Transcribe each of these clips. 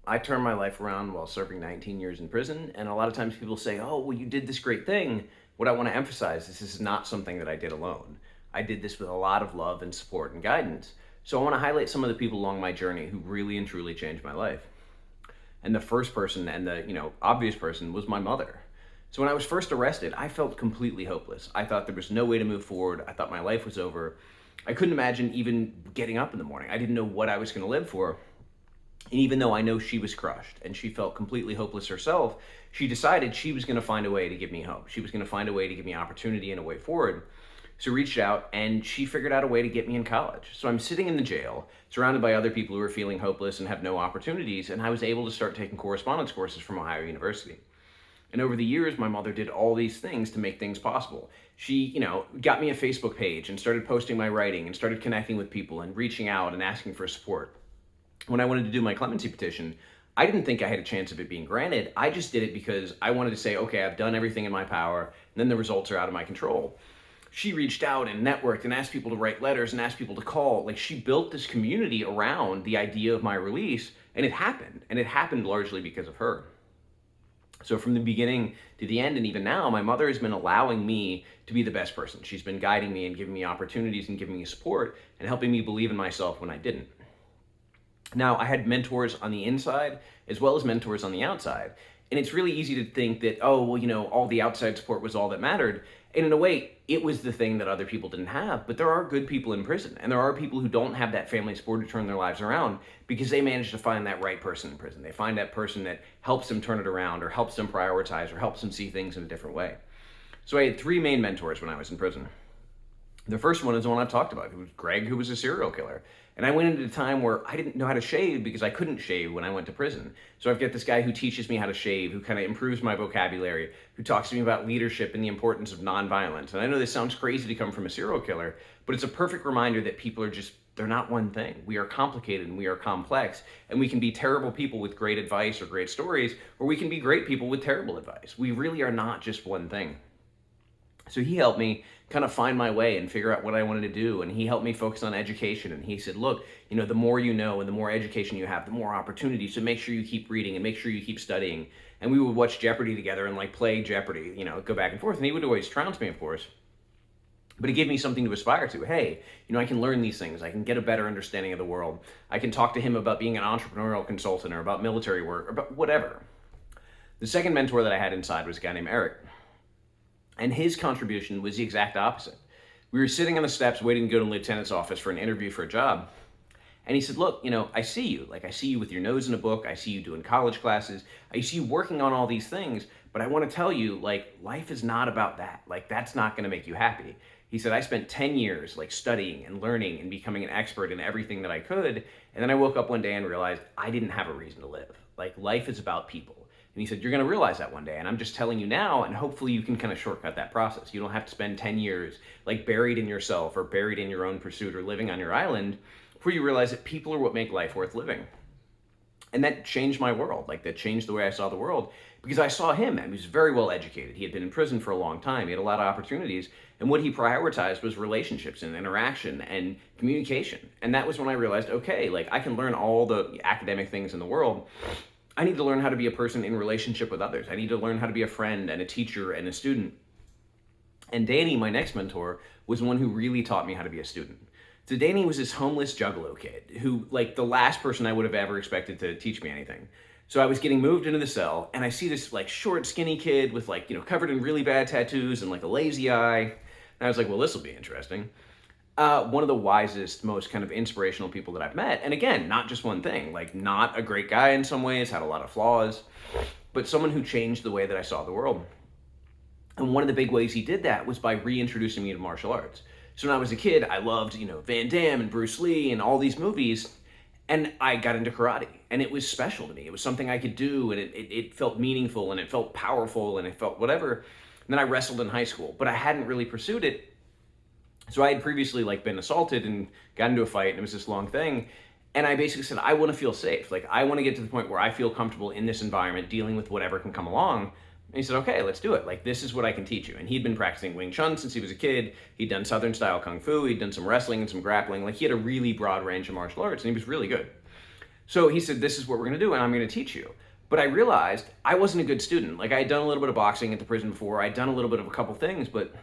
I turned my life around while serving 19 years in prison, and a lot of times people say, oh, well, you did this great thing. What I want to emphasize is this is not something that I did alone. I did this with a lot of love and support and guidance. So I want to highlight some of the people along my journey who really and truly changed my life. And the first person and the, obvious person was my mother. So when I was first arrested, I felt completely hopeless. I thought there was no way to move forward. I thought my life was over. I couldn't imagine even getting up in the morning. I didn't know what I was going to live for. And even though I know she was crushed and she felt completely hopeless herself, she decided she was going to find a way to give me hope. She was going to find a way to give me opportunity and a way forward. So reached out and she figured out a way to get me in college. So I'm sitting in the jail, surrounded by other people who are feeling hopeless and have no opportunities, and I was able to start taking correspondence courses from Ohio University. And over the years, my mother did all these things to make things possible. She, got me a Facebook page and started posting my writing and started connecting with people and reaching out and asking for support. When I wanted to do my clemency petition, I didn't think I had a chance of it being granted. I just did it because I wanted to say, okay, I've done everything in my power, and then the results are out of my control. She reached out and networked and asked people to write letters and asked people to call. Like, she built this community around the idea of my release, and it happened. And it happened largely because of her. So from the beginning to the end, and even now, my mother has been allowing me to be the best person. She's been guiding me and giving me opportunities and giving me support and helping me believe in myself when I didn't. Now, I had mentors on the inside as well as mentors on the outside. And it's really easy to think that, oh, well, all the outside support was all that mattered. And in a way, it was the thing that other people didn't have. But there are good people in prison. And there are people who don't have that family support to turn their lives around because they managed to find that right person in prison. They find that person that helps them turn it around or helps them prioritize or helps them see things in a different way. So I had three main mentors when I was in prison. The first one is the one I've talked about. It was Greg, who was a serial killer. And I went into a time where I didn't know how to shave because I couldn't shave when I went to prison. So I've got this guy who teaches me how to shave, who kind of improves my vocabulary, who talks to me about leadership and the importance of nonviolence. And I know this sounds crazy to come from a serial killer, but it's a perfect reminder that people are they're not one thing. We are complicated and we are complex, and we can be terrible people with great advice or great stories, or we can be great people with terrible advice. We really are not just one thing. So he helped me kind of find my way and figure out what I wanted to do. And he helped me focus on education. And he said, look, the more you know and the more education you have, the more opportunities. So make sure you keep reading and make sure you keep studying. And we would watch Jeopardy together and play Jeopardy, go back and forth. And he would always trounce me, of course. But it gave me something to aspire to. Hey, I can learn these things. I can get a better understanding of the world. I can talk to him about being an entrepreneurial consultant or about military work or about whatever. The second mentor that I had inside was a guy named Eric. And his contribution was the exact opposite. We were sitting on the steps waiting to go to the lieutenant's office for an interview for a job. And he said, look, I see you. I see you with your nose in a book. I see you doing college classes. I see you working on all these things. But I want to tell you, life is not about that. That's not going to make you happy. He said, I spent 10 years studying and learning and becoming an expert in everything that I could. And then I woke up one day and realized I didn't have a reason to live. Life is about people. And he said, you're going to realize that one day. And I'm just telling you now, and hopefully you can kind of shortcut that process. You don't have to spend 10 years buried in yourself or buried in your own pursuit or living on your island before you realize that people are what make life worth living. And that changed my world. That changed the way I saw the world because I saw him, and he was very well educated. He had been in prison for a long time. He had a lot of opportunities. And what he prioritized was relationships and interaction and communication. And that was when I realized, okay, I can learn all the academic things in the world. I need to learn how to be a person in relationship with others. I need to learn how to be a friend and a teacher and a student. And Danny, my next mentor, was one who really taught me how to be a student. So Danny was this homeless juggalo kid who, the last person I would have ever expected to teach me anything. So I was getting moved into the cell, and I see this short, skinny kid with covered in really bad tattoos and a lazy eye. And I was like, well, this will be interesting. One of the wisest, most kind of inspirational people that I've met. And again, not just one thing, not a great guy in some ways, had a lot of flaws, but someone who changed the way that I saw the world. And one of the big ways he did that was by reintroducing me to martial arts. So when I was a kid, I loved, Van Damme and Bruce Lee and all these movies. And I got into karate, and it was special to me. It was something I could do, and it felt meaningful, and it felt powerful, and it felt whatever. And then I wrestled in high school, but I hadn't really pursued it. So I had previously been assaulted and got into a fight, and it was this long thing. And I basically said, I want to feel safe. I want to get to the point where I feel comfortable in this environment dealing with whatever can come along. And he said, okay, let's do it. This is what I can teach you. And he'd been practicing Wing Chun since he was a kid. He'd done Southern style Kung Fu. He'd done some wrestling and some grappling. He had a really broad range of martial arts, and he was really good. So he said, this is what we're going to do, and I'm going to teach you. But I realized I wasn't a good student. Like, I had done a little bit of boxing at the prison before. I'd done a little bit of a couple things, but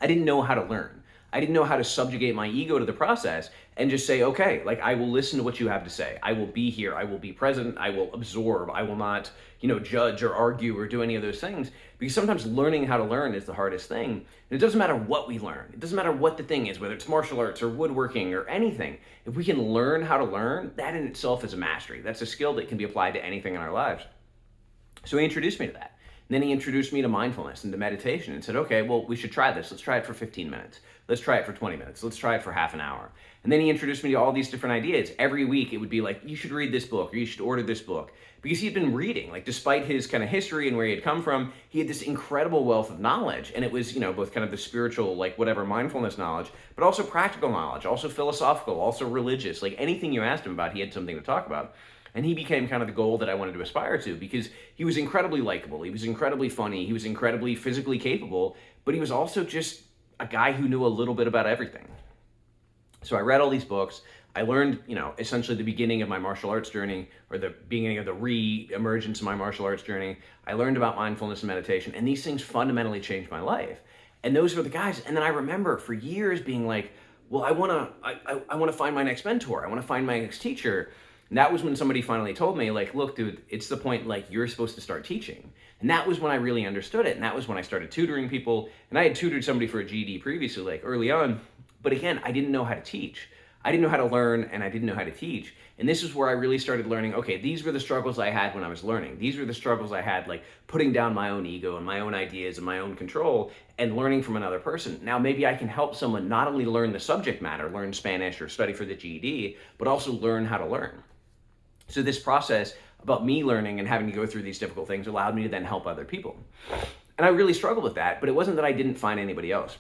I didn't know how to learn. I didn't know how to subjugate my ego to the process and just say, okay, like, I will listen to what you have to say. I will be here. I will be present. I will absorb. I will not, judge or argue or do any of those things, because sometimes learning how to learn is the hardest thing. And it doesn't matter what we learn. It doesn't matter what the thing is, whether it's martial arts or woodworking or anything. If we can learn how to learn, that in itself is a mastery. That's a skill that can be applied to anything in our lives. So he introduced me to that. And then he introduced me to mindfulness and to meditation and said, okay, well, we should try this. Let's try it for 15 minutes. Let's try it for 20 minutes. Let's try it for half an hour. And then he introduced me to all these different ideas. Every week it would be like, you should read this book or you should order this book. Because he had been reading, like, despite his kind of history and where he had come from, he had this incredible wealth of knowledge. And it was, both kind of the spiritual, like whatever mindfulness knowledge, but also practical knowledge, also philosophical, also religious. Like, anything you asked him about, he had something to talk about. And he became kind of the goal that I wanted to aspire to, because he was incredibly likable. He was incredibly funny. He was incredibly physically capable, but he was also just a guy who knew a little bit about everything. So I read all these books. I learned, essentially the beginning of my martial arts journey, or the beginning of the re-emergence of my martial arts journey. I learned about mindfulness and meditation, and these things fundamentally changed my life. And those were the guys. And then I remember for years being like, well, I want to find my next mentor. I want to find my next teacher. And that was when somebody finally told me, like, look, dude, it's the point, like, you're supposed to start teaching. And that was when I really understood it. And that was when I started tutoring people. And I had tutored somebody for a GED previously, like early on. But again, I didn't know how to teach. I didn't know how to learn, and I didn't know how to teach. And this is where I really started learning, okay, these were the struggles I had when I was learning. These were the struggles I had, like putting down my own ego and my own ideas and my own control and learning from another person. Now, maybe I can help someone not only learn the subject matter, learn Spanish or study for the GED, but also learn how to learn. So this process about me learning and having to go through these difficult things allowed me to then help other people. And I really struggled with that, but it wasn't that I didn't find anybody else.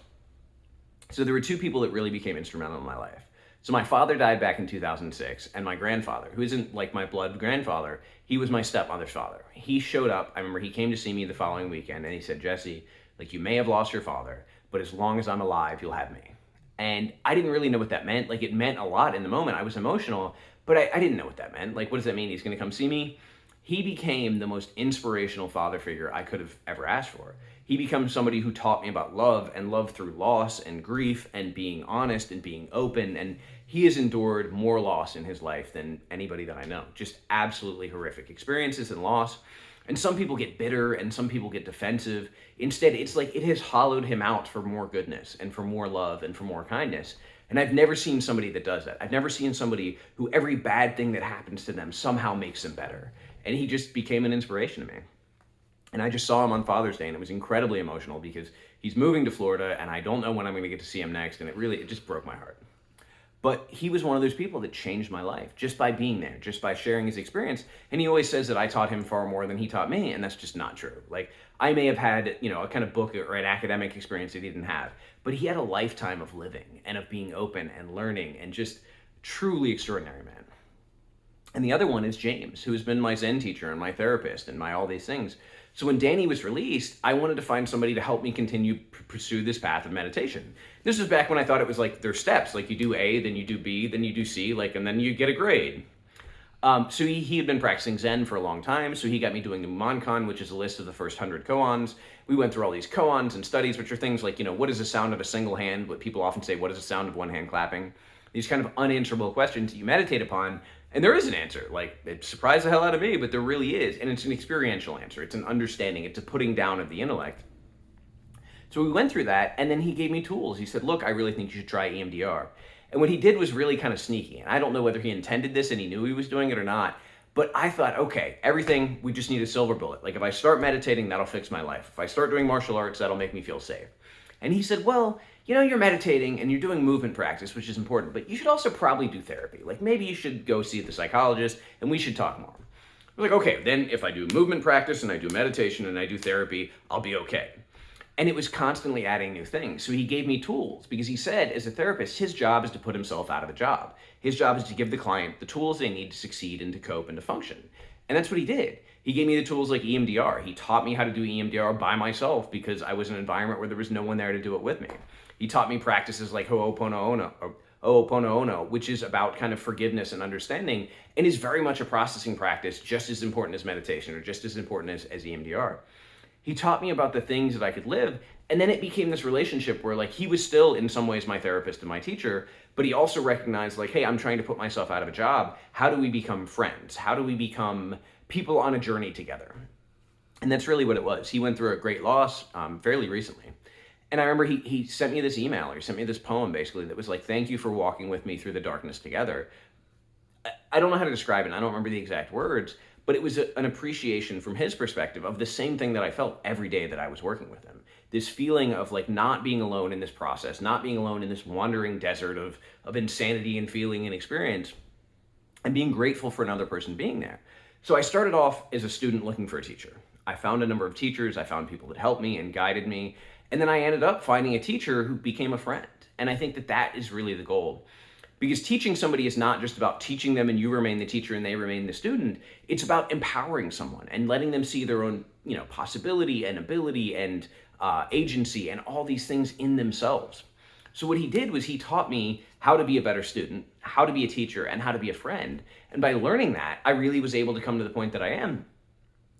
So there were two people that really became instrumental in my life. So my father died back in 2006, and my grandfather, who isn't like my blood grandfather, he was my stepmother's father. He showed up. I remember he came to see me the following weekend, and he said, Jesse, like, you may have lost your father, but as long as I'm alive, you'll have me. And I didn't really know what that meant. Like, it meant a lot in the moment. I was emotional, but I didn't know what that meant. Like, what does that mean? He's going to come see me? He became the most inspirational father figure I could have ever asked for. He became somebody who taught me about love, and love through loss and grief and being honest and being open. And he has endured more loss in his life than anybody that I know. Just absolutely horrific experiences and loss. And some people get bitter and some people get defensive. Instead, it's like it has hollowed him out for more goodness and for more love and for more kindness. And I've never seen somebody that does that. I've never seen somebody who every bad thing that happens to them somehow makes them better. And he just became an inspiration to me. And I just saw him on Father's Day, and it was incredibly emotional because he's moving to Florida, and I don't know when I'm going to get to see him next, and it just broke my heart. But he was one of those people that changed my life just by being there, just by sharing his experience. And he always says that I taught him far more than he taught me, and that's just not true. Like, I may have had, a kind of book or an academic experience that he didn't have, but he had a lifetime of living and of being open and learning, and just truly extraordinary man. And the other one is James, who has been my Zen teacher and my therapist and my all these things. So when Danny was released, I wanted to find somebody to help me continue pursue this path of meditation. This was back when I thought it was like there's steps, like you do A, then you do B, then you do C, and then you get a grade. So he had been practicing Zen for a long time, so he got me doing the Monkan, which is a list of the first 100 koans. We went through all these koans and studies, which are things like, what is the sound of a single hand? What people often say, what is the sound of one hand clapping? These kind of unanswerable questions that you meditate upon. And there is an answer. Like, it surprised the hell out of me, but there really is. And it's an experiential answer. It's an understanding. It's a putting down of the intellect. So we went through that, and then he gave me tools. He said, look, I really think you should try EMDR. And what he did was really kind of sneaky. And I don't know whether he intended this and he knew he was doing it or not. But I thought, okay, everything, we just need a silver bullet. Like, if I start meditating, that'll fix my life. If I start doing martial arts, that'll make me feel safe. And he said, well, you're meditating and you're doing movement practice, which is important, but you should also probably do therapy. Like, maybe you should go see the psychologist and we should talk more. We're like, okay, then if I do movement practice and I do meditation and I do therapy, I'll be okay. And it was constantly adding new things. So he gave me tools because he said, as a therapist, his job is to put himself out of a job. His job is to give the client the tools they need to succeed and to cope and to function. And that's what he did. He gave me the tools like EMDR. He taught me how to do EMDR by myself because I was in an environment where there was no one there to do it with me. He taught me practices like Ho'oponopono, Ho'oponopono, which is about kind of forgiveness and understanding, and is very much a processing practice, just as important as meditation or just as important as EMDR. He taught me about the things that I could live. And then it became this relationship where like he was still in some ways my therapist and my teacher, but he also recognized like, hey, I'm trying to put myself out of a job. How do we become friends? How do we become people on a journey together? And that's really what it was. He went through a great loss fairly recently. And I remember he sent me this email, or he sent me this poem basically that was like, thank you for walking with me through the darkness together. I don't know how to describe it. And I don't remember the exact words, but it was an appreciation from his perspective of the same thing that I felt every day that I was working with him. This feeling of like not being alone in this process, not being alone in this wandering desert of insanity and feeling and experience, and being grateful for another person being there. So I started off as a student looking for a teacher. I found a number of teachers, I found people that helped me and guided me, and then I ended up finding a teacher who became a friend. And I think that that is really the goal. Because teaching somebody is not just about teaching them and you remain the teacher and they remain the student. It's about empowering someone and letting them see their own, possibility and ability and agency and all these things in themselves. So what he did was he taught me how to be a better student, how to be a teacher, and how to be a friend. And by learning that, I really was able to come to the point that I am.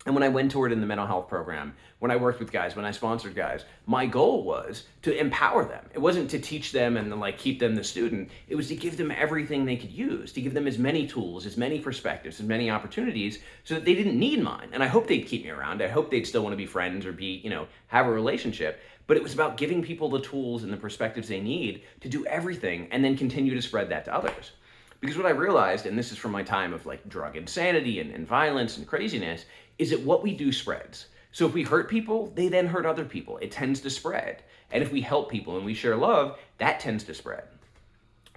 And when I went toward in the mental health program, when I worked with guys, when I sponsored guys, my goal was to empower them. It wasn't to teach them and then like keep them the student. It was to give them everything they could use, to give them as many tools, as many perspectives, as many opportunities so that they didn't need mine. And I hope they'd keep me around. I hope they'd still want to be friends or be, have a relationship. But it was about giving people the tools and the perspectives they need to do everything and then continue to spread that to others. Because what I realized, and this is from my time of like drug insanity and violence and craziness, is that what we do spreads. So if we hurt people, they then hurt other people. It tends to spread. And if we help people and we share love, that tends to spread.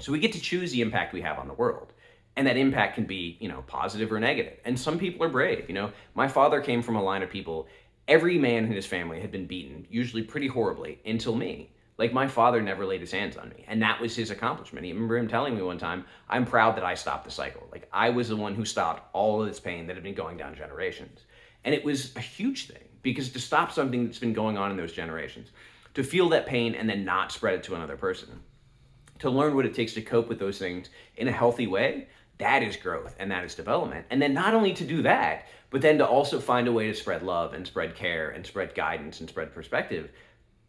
So we get to choose the impact we have on the world. And that impact can be, positive or negative. And some people are brave. My father came from a line of people, every man in his family had been beaten, usually pretty horribly, until me. Like my father never laid his hands on me. And that was his accomplishment. I remember him telling me one time, I'm proud that I stopped the cycle. Like I was the one who stopped all of this pain that had been going down generations. And it was a huge thing because to stop something that's been going on in those generations, to feel that pain and then not spread it to another person, to learn what it takes to cope with those things in a healthy way, that is growth and that is development. And then not only to do that, but then to also find a way to spread love and spread care and spread guidance and spread perspective.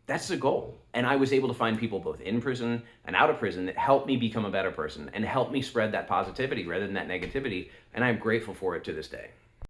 That's the goal. And I was able to find people both in prison and out of prison that helped me become a better person and helped me spread that positivity rather than that negativity. And I'm grateful for it to this day.